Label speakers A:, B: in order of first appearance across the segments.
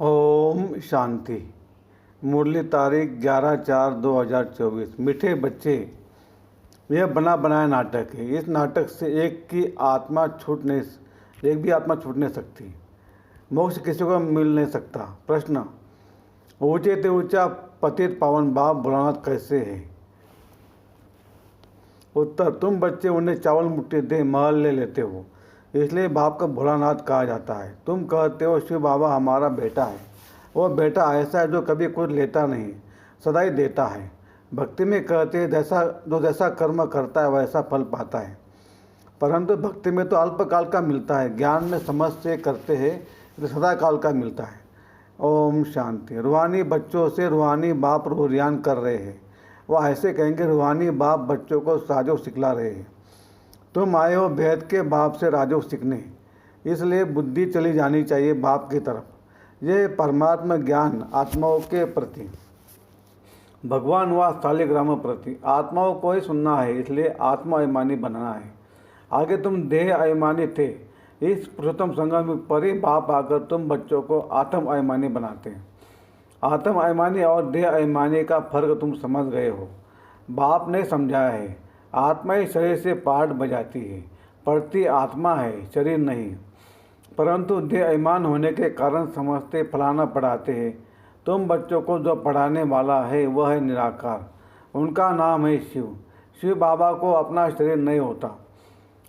A: ओम शांति। मुरली तारीख 11/4/2024। मीठे बच्चे, यह बना बनाया नाटक है। इस नाटक से एक भी आत्मा छूट नहीं सकती। मोक्ष किसी को मिल नहीं सकता। प्रश्न: ऊंचे से ऊंचा पतित पावन बाप भोलानाथ कैसे है? उत्तर: तुम बच्चे उन्हें चावल मुट्ठी दे महल ले लेते हो, इसलिए बाप को भोलानाथ कहा जाता है। तुम कहते हो शिव बाबा हमारा बेटा है। वह बेटा ऐसा है जो कभी कुछ लेता नहीं, सदा ही देता है। भक्ति में कहते हैं जैसा कर्म करता है वैसा फल पाता है, परंतु भक्ति में तो अल्पकाल का मिलता है, ज्ञान में समझ से करते हैं तो सदा काल का मिलता है। ओम शांति। रूहानी बच्चों से रूहानी बाप रूहियान कर रहे हैं। वह ऐसे कहेंगे रूहानी बाप बच्चों को राजयोग सिखला रहे हैं। तुम आए हो भेद के बाप से राजयोग सीखने, इसलिए बुद्धि चली जानी चाहिए बाप की तरफ। ये परमात्मा ज्ञान आत्माओं के प्रति, भगवान व शालिग्राम प्रति आत्माओं को ही सुनना है, इसलिए आत्मा अभिमानी बनना है। आगे तुम देह अभिमानी थे, इस पुरुषोत्तम संगम पर ही बाप आकर तुम बच्चों को आत्म अभिमानी बनाते हैं। आत्म अभिमानी और देह अभिमानी का फर्क तुम समझ गए हो। बाप ने समझाया है, आत्मा ही शरीर से पाठ बजाती है, पढ़ती आत्मा है, शरीर नहीं। परंतु देह अभिमान होने के कारण समझते फलाना पढ़ाते हैं। तुम बच्चों को जो पढ़ाने वाला है वह है निराकार, उनका नाम है शिव। शिव बाबा को अपना शरीर नहीं होता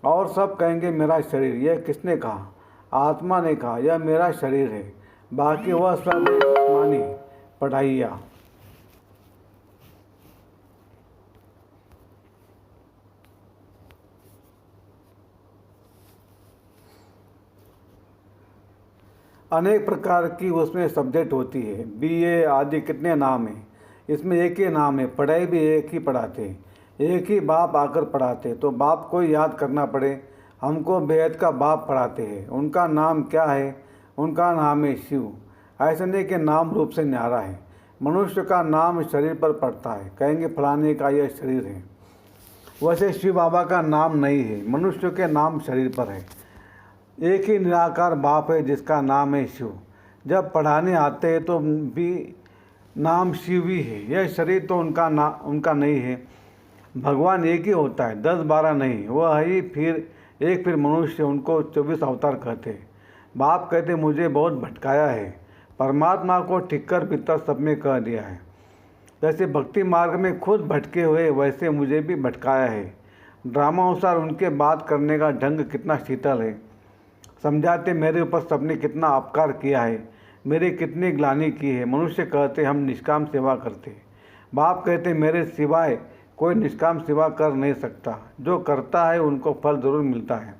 A: और सब कहेंगे मेरा शरीर। यह किसने कहा? आत्मा ने कहा यह मेरा शरीर है, बाकी वह सब मानी पढ़ाइया। अनेक प्रकार की उसमें सब्जेक्ट होती है, बीए आदि कितने नाम हैं। इसमें एक ही नाम है, पढ़ाई भी एक ही पढ़ाते हैं, एक ही बाप आकर पढ़ाते। तो बाप को याद करना पड़े। हमको बेहद का बाप पढ़ाते हैं, उनका नाम क्या है? उनका नाम है शिव। ऐसे नहीं कि नाम रूप से न्यारा है। मनुष्य का नाम शरीर पर पड़ता है, कहेंगे फलाने का यह शरीर है। वैसे शिव बाबा का नाम नहीं है, मनुष्य के नाम शरीर पर है। एक ही निराकार बाप है जिसका नाम है शिव। जब पढ़ाने आते हैं तो भी नाम शिव ही है, यह शरीर तो उनका नहीं है। भगवान एक ही होता है, 10-12 नहीं। वह है ही फिर मनुष्य, उनको 24 अवतार कहते हैं। बाप कहते मुझे बहुत भटकाया है, परमात्मा को ठिक्कर पितर सब में कह दिया है। जैसे भक्ति मार्ग में खुद भटके हुए वैसे मुझे भी भटकाया है। ड्रामा अनुसार उनके बात करने का ढंग कितना शीतल है। समझाते मेरे ऊपर सबने कितना अपकार किया है, मेरी कितनी ग्लानि की है। मनुष्य कहते हम निष्काम सेवा करते, बाप कहते मेरे सिवाय कोई निष्काम सेवा कर नहीं सकता। जो करता है उनको फल जरूर मिलता है।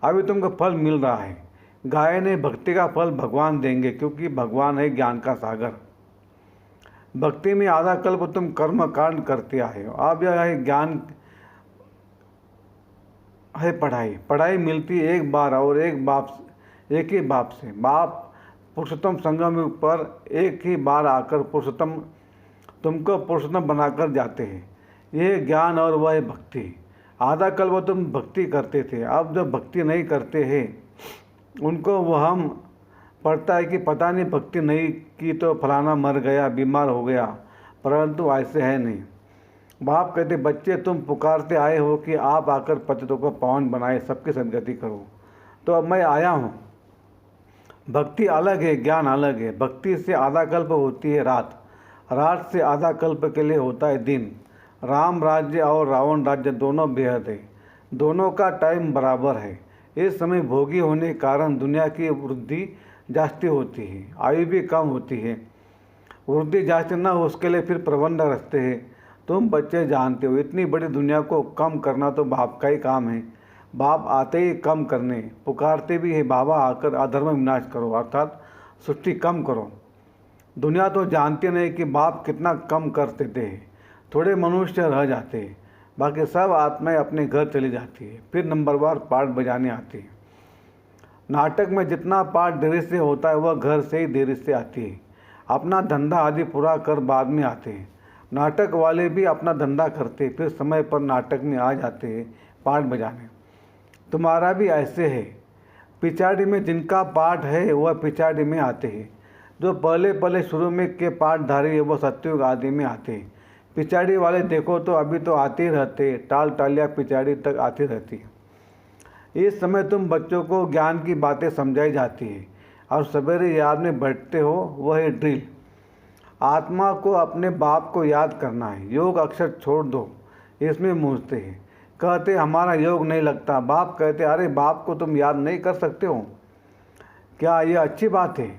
A: अभी तुमको फल मिल रहा है। गाय ने भक्ति का फल भगवान देंगे, क्योंकि भगवान है ज्ञान का सागर। भक्ति में आधा कल्प तुम कर्म कांड करते आए हो। अब यह है ज्ञान है पढ़ाई मिलती एक बार और एक ही बाप से। बाप पुरुषोत्तम संगम पर एक ही बार आकर तुमको पुरुषोत्तम बनाकर जाते हैं। यह ज्ञान और वह भक्ति। आधा कल वो तुम भक्ति करते थे, अब जब भक्ति नहीं करते हैं उनको वहम पड़ता है कि पता नहीं भक्ति नहीं की तो फलाना मर गया, बीमार हो गया, परंतु ऐसे है नहीं। बाप कहते बच्चे तुम पुकारते आए हो कि आप आकर पतितों को पावन बनाए, सबकी सदगति करो। तो अब मैं आया हूँ। भक्ति अलग है, ज्ञान अलग है। भक्ति से आधा कल्प होती है रात, रात से आधा कल्प के लिए होता है दिन। राम राज्य और रावण राज्य दोनों बेहद है, दोनों का टाइम बराबर है। इस समय भोगी होने के कारण दुनिया की वृद्धि जास्ती होती है, आयु भी कम होती है। वृद्धि जास्ती न हो उसके लिए फिर प्रबंध रचते हैं। तुम बच्चे जानते हो इतनी बड़ी दुनिया को कम करना तो बाप का ही काम है। बाप आते ही कम करने, पुकारते भी है बाबा आकर अधर्म विनाश करो, अर्थात सृष्टि कम करो। दुनिया तो जानती नहीं कि बाप कितना कम कर देते हैं। थोड़े मनुष्य रह जाते हैं, बाकी सब आत्माएं अपने घर चली जाती है। फिर नंबरवार पाठ बजाने आती है। नाटक में जितना पाठ देरी से होता है वह घर से ही देरी से आती है। अपना धंधा आदि पूरा कर बाद में आते हैं। नाटक वाले भी अपना धंधा करते फिर समय पर नाटक में आ जाते हैं पाठ बजाने। तुम्हारा भी ऐसे है। पिछाड़ी में जिनका पाठ है वह पिछाड़ी में आते हैं। जो पहले पहले शुरू में के पाठधारी है वो सत्युग आदि में आते। पिछाड़ी वाले देखो तो अभी तो आते ही रहते, टाल टालियाँ पिछाड़ी तक आती रहती है। इस समय तुम बच्चों को ज्ञान की बातें समझाई जाती है और सवेरे याद में बैठते हो, वह है ड्रिल। आत्मा को अपने बाप को याद करना है, योग अक्षर छोड़ दो, इसमें मूझते हैं। कहते हमारा योग नहीं लगता। बाप कहते अरे बाप को तुम याद नहीं कर सकते हो क्या? ये अच्छी बात है।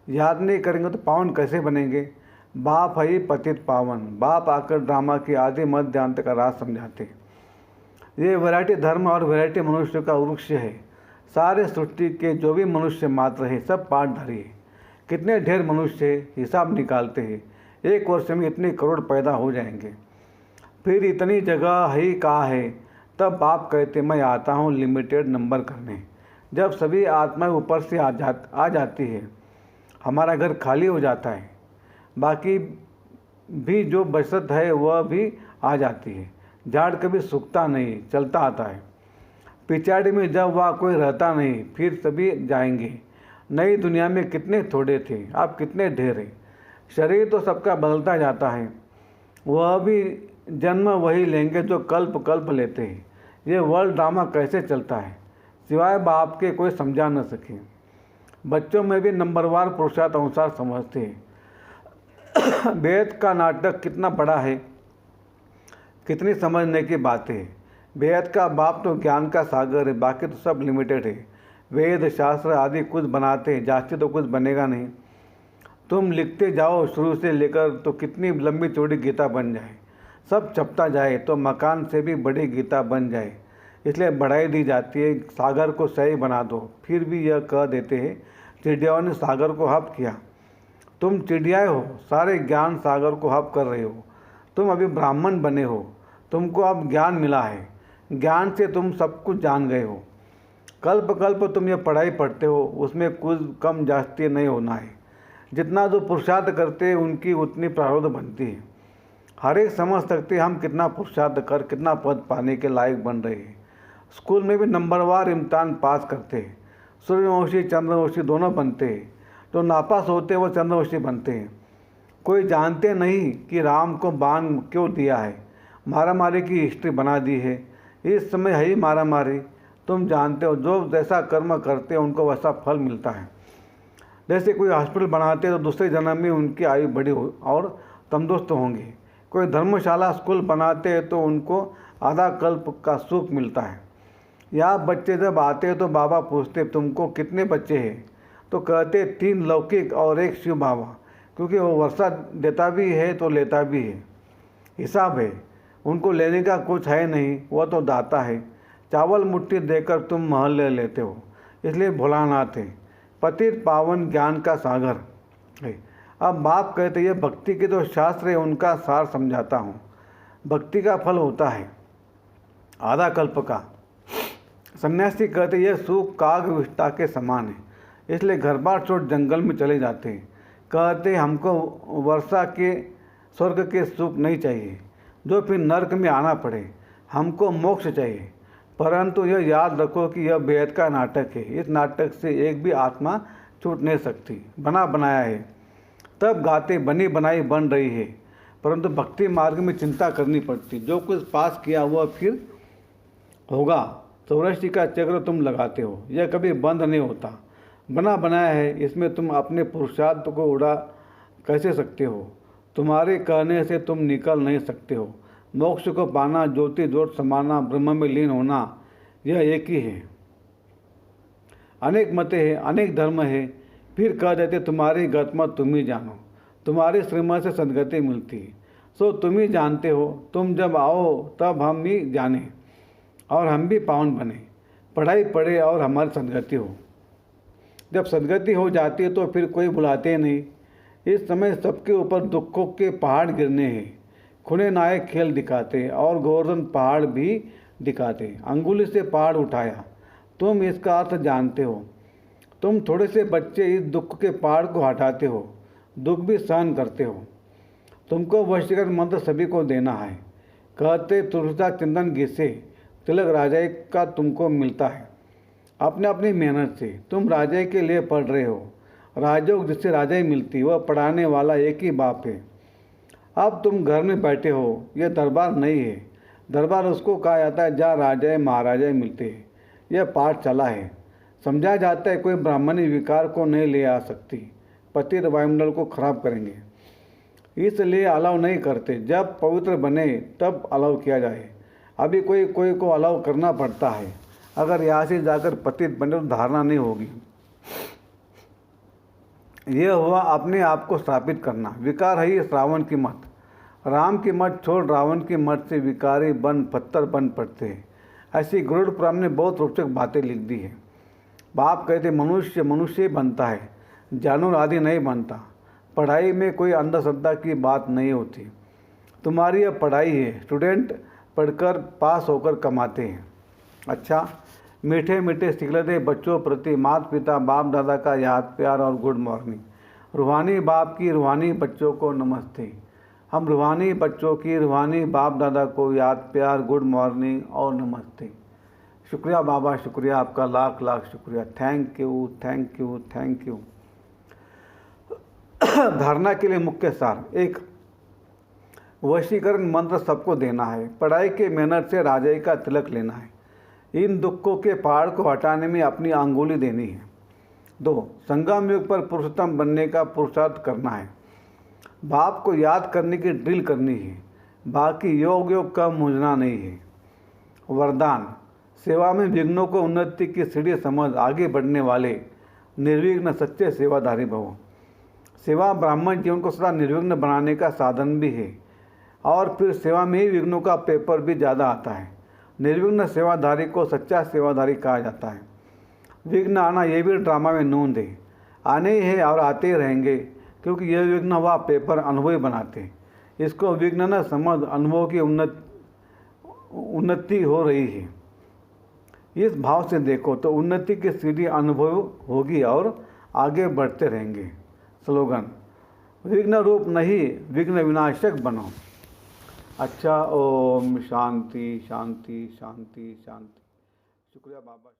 A: याद नहीं करेंगे तो पावन कैसे बनेंगे? बाप है ही पतित पावन। बाप आकर ड्रामा की आदि मध्य अंत का राज समझाते। ये वैरायटी धर्म और वैरायटी मनुष्य का वृक्ष है। सारे सृष्टि के जो भी मनुष्य मात्र है सब पाठधारी है। कितने ढेर मनुष्य है, हिसाब निकालते हैं। एक वर्ष में इतने करोड़ पैदा हो जाएंगे, फिर इतनी जगह ही कहाँ है? तब बाप कहते मैं आता हूँ लिमिटेड नंबर करने। जब सभी आत्माएं ऊपर से आ जाती है, हमारा घर खाली हो जाता है, बाकी भी जो बचत है वह भी आ जाती है। झाड़ कभी सूखता नहीं, चलता आता है। पिछाड़ी में जब वह कोई रहता नहीं, फिर सभी जाएंगे। नई दुनिया में कितने थोड़े थे, अब कितने ढेर हैं। शरीर तो सबका बदलता जाता है, वह भी जन्म वही लेंगे जो कल्प कल्प लेते हैं। ये वर्ल्ड ड्रामा कैसे चलता है, सिवाय बाप के कोई समझा न सके। बच्चों में भी नंबरवार पुरुषार्थ अनुसार समझते हैं। वेद का नाटक कितना बड़ा है, कितनी समझने की बात है। वेद का बाप तो ज्ञान का सागर है, बाकी तो सब लिमिटेड है। वेद शास्त्र आदि कुछ बनाते हैं, जांचते तो कुछ बनेगा नहीं। तुम लिखते जाओ शुरू से लेकर तो कितनी लंबी चौड़ी गीता बन जाए। सब चपता जाए तो मकान से भी बड़ी गीता बन जाए, इसलिए बढ़ाई दी जाती है। सागर को सही बना दो। फिर भी यह कह देते हैं चिड़ियाओं ने सागर को हप किया। तुम चिड़ियाएँ हो, सारे ज्ञान सागर को हप कर रहे हो। तुम अभी ब्राह्मण बने हो, तुमको अब ज्ञान मिला है। ज्ञान से तुम सब कुछ जान गए हो। कल्प कल्प तुम ये पढ़ाई पढ़ते हो, उसमें कुछ कम जास्ती नहीं होना है। जितना जो पुरुषार्थ करते हैं उनकी उतनी प्रारब्ध बनती है। हर एक समझ सकते हम कितना पुरुषार्थ कर कितना पद पाने के लायक बन रहे हैं। स्कूल में भी नंबरवार इम्तहान पास करते हैं। सूर्यवंशी चंद्रवंशी दोनों बनते हैं। जो नापास होते हैं वो चंद्रवंशी बनते हैं। कोई जानते नहीं कि राम को बाण क्यों दिया है। मारामारी की हिस्ट्री बना दी है। इस समय है ही मारामारी। तुम जानते हो जो जैसा कर्म करते हैं उनको वैसा फल मिलता है। जैसे कोई हॉस्पिटल बनाते हैं तो दूसरे जन्म में उनकी आयु बड़ी और तंदुरुस्त होंगे। कोई धर्मशाला स्कूल बनाते हैं तो उनको आधा कल्प का सुख मिलता है। यहाँ बच्चे जब आते हैं तो बाबा पूछते तुमको कितने बच्चे हैं, तो कहते 3 लौकिक और 1 शिव बाबा, क्योंकि वो वर्षा देता भी है तो लेता भी है। हिसाब है, उनको लेने का कुछ है नहीं, वह तो दाता है। चावल मुट्ठी देकर तुम महल ले लेते हो, इसलिए भोलानाथ है, पतित पावन ज्ञान का सागर है। अब बाप कहते ये भक्ति के जो शास्त्र है उनका सार समझाता हूँ। भक्ति का फल होता है आधा कल्प का। सन्यासी कहते यह सुख काग विष्ठा के समान है, इसलिए घर बार छोड़ जंगल में चले जाते हैं। कहते हमको वर्षा के स्वर्ग के सुख नहीं चाहिए जो फिर नरक में आना पड़े, हमको मोक्ष चाहिए। परंतु यह याद रखो कि यह वेद का नाटक है। इस नाटक से एक भी आत्मा छूट नहीं सकती। बना बनाया है, तब गाते बनी बनाई बन रही है। परंतु भक्ति मार्ग में चिंता करनी पड़ती। जो कुछ पास किया हुआ फिर होगा। चौरासी का चक्र तुम लगाते हो, यह कभी बंद नहीं होता। बना बनाया है, इसमें तुम अपने पुरुषार्थ को उड़ा कैसे सकते हो? तुम्हारे कहने से तुम निकल नहीं सकते हो। मोक्ष को पाना, ज्योति ज्योत समाना, ब्रह्म में लीन होना, यह एक ही है। अनेक मतें हैं, अनेक धर्म है, फिर कह देते तुम्हारी गतमत तुम ही जानो। तुम्हारी श्रीमत से सदगति मिलती है, सो तुम ही जानते हो। तुम जब आओ तब हम ही जाने और हम भी पावन बने, पढ़ाई पढ़े और हमारी सदगति हो। जब सदगति हो जाती है तो फिर कोई बुलाते नहीं। इस समय सबके ऊपर दुखों के पहाड़ गिरने हैं। खुने नायक खेल दिखाते और गोवर्धन पहाड़ भी दिखाते। अंगुली से पहाड़ उठाया, तुम इसका अर्थ जानते हो। तुम थोड़े से बच्चे इस दुख के पहाड़ को हटाते हो, दुख भी सहन करते हो। तुमको वशीकरण मंत्र सभी को देना है। कहते तुलसा चंदन घिसे तिलक राजा का तुमको मिलता है। अपने अपनी मेहनत से तुम राजा के लिए पढ़ रहे हो। राजयोग जिससे राजाई मिलती, वह पढ़ाने वाला एक ही बाप है। अब तुम घर में बैठे हो, यह दरबार नहीं है। दरबार उसको कहा जाता है जहाँ राजाएं महाराजाएं मिलते हैं। यह पाठशाला है। समझा जाता है कोई ब्राह्मणी विकार को नहीं ले आ सकती, पतित वायुमंडल को खराब करेंगे, इसलिए अलाउ नहीं करते। जब पवित्र बने तब अलाउ किया जाए। अभी कोई कोई को अलाउ करना पड़ता है। अगर यहाँ से जाकर पतित बने तो धारणा नहीं होगी। यह हुआ अपने आप को स्थापित करना। विकार है ही रावण की मत। राम की मत छोड़ रावण की मत से विकारी बन पत्थर बन पड़ते हैं। ऐसी गरुड़ पुराण ने बहुत रोचक बातें लिख दी है। बाप कहते मनुष्य मनुष्य ही बनता है, जानवर आदि नहीं बनता। पढ़ाई में कोई अंधश्रद्धा की बात नहीं होती। तुम्हारी यह पढ़ाई है, स्टूडेंट पढ़कर पास होकर कमाते हैं। अच्छा, मीठे मीठे सिखलते बच्चों प्रति माता पिता बाप दादा का याद प्यार और गुड मॉर्निंग। रूहानी बाप की रूहानी बच्चों को नमस्ते। हम रूहानी बच्चों की रूहानी बाप दादा को याद प्यार गुड मॉर्निंग और नमस्ते। शुक्रिया बाबा, शुक्रिया आपका, लाख लाख शुक्रिया। Thank you thank you thank you. धारणा के लिए मुख्य सार। 1, वशीकरण मंत्र सबको देना है। पढ़ाई के मेहनत से राजाई का तिलक लेना है। इन दुखों के पहाड़ को हटाने में अपनी अंगुली देनी है। 2, संगम युग पर पुरुषोत्तम बनने का पुरुषार्थ करना है। बाप को याद करने की ड्रिल करनी है। बाकी योग योग का मूंझना नहीं है। वरदान, सेवा में विघ्नों को उन्नति की सीढ़ी समझ आगे बढ़ने वाले निर्विघ्न सच्चे सेवाधारी भव। सेवा ब्राह्मण जीवन को सदा निर्विघ्न बनाने का साधन भी है। और फिर सेवा में ही विघ्नों का पेपर भी ज़्यादा आता है। निर्विघ्न सेवाधारी को सच्चा सेवाधारी कहा जाता है। विघ्न आना ये भी ड्रामा में नूंद है। आने ही है और आते ही रहेंगे, क्योंकि यह विघ्न व पेपर अनुभवी बनाते हैं। इसको विघ्न न समझ, अनुभव की उन्नति हो रही है। इस भाव से देखो तो उन्नति की सीढ़ी अनुभव होगी और आगे बढ़ते रहेंगे। स्लोगन, विघ्न रूप नहीं विघ्न विनाशक बनो। अच्छा, ओम शांति शांति शांति शांति। शुक्रिया बाबा।